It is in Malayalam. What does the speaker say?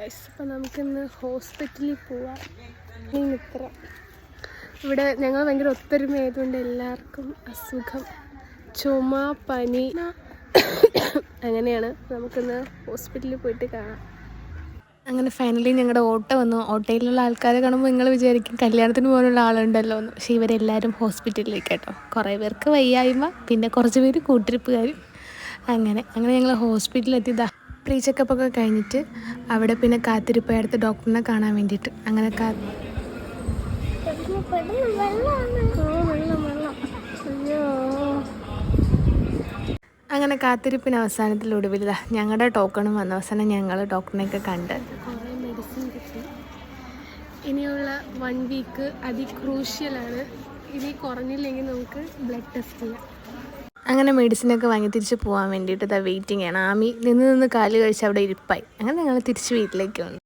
ഗൈസ്, അപ്പോൾ നമുക്കിന്ന് ഹോസ്പിറ്റലിൽ പോവാം. ഇത്ര ഇവിടെ ഞങ്ങൾ ഭയങ്കര ഒത്തൊരുമയായതുകൊണ്ട് എല്ലാവർക്കും അസുഖം, ചുമ, പനി അങ്ങനെയാണ്. നമുക്കിന്ന് ഹോസ്പിറ്റലിൽ പോയിട്ട് കാണാം. അങ്ങനെ ഫൈനലി ഞങ്ങളുടെ ഓട്ടോ വന്നു. ഓട്ടോയിലുള്ള ആൾക്കാരെ കാണുമ്പോൾ നിങ്ങൾ വിചാരിക്കും കല്യാണത്തിന് പോലുള്ള ആളുണ്ടല്ലോ എന്ന്. പക്ഷേ ഇവരെല്ലാവരും ഹോസ്പിറ്റലിലേക്ക് കേട്ടോ. കുറേ പേർക്ക് വയ്യായ്മ, പിന്നെ കുറച്ച് പേര് കൂട്ടിരിപ്പുകാരും. അങ്ങനെ ഞങ്ങൾ ഹോസ്പിറ്റലിലെത്തിയതാ. പ്രീ ചെക്കപ്പൊക്കെ കഴിഞ്ഞിട്ട് അവിടെ പിന്നെ കാത്തിരിപ്പായിരുന്നു ഡോക്ടറിനെ കാണാൻ വേണ്ടിയിട്ട്. അങ്ങനെ കാത്തിരിപ്പിന് അവസാനത്തിൽ ഒടുവിൽ ഞങ്ങളുടെ ടോക്കണും വന്ന അവസാനം ഞങ്ങൾ ഡോക്ടറിനെയൊക്കെ കണ്ട് കുറേ മെഡിസിൻ കിട്ടി. ഇനിയുള്ള 1 വീക്ക് അതിക്രൂഷ്യലാണ്. ഇനി കുറഞ്ഞില്ലെങ്കിൽ നമുക്ക് ബ്ലഡ് ടെസ്റ്റ് ചെയ്യാം. അങ്ങനെ മെഡിസിനൊക്കെ വാങ്ങി തിരിച്ച് പോകാൻ വേണ്ടിയിട്ട് വെയിറ്റിംഗ് ആണ്. ആമി നിന്ന് കാല് കഴിച്ച് അവിടെ ഇരിപ്പായി. അങ്ങനെ ഞങ്ങൾ തിരിച്ച് വീട്ടിലേക്ക് വന്നു.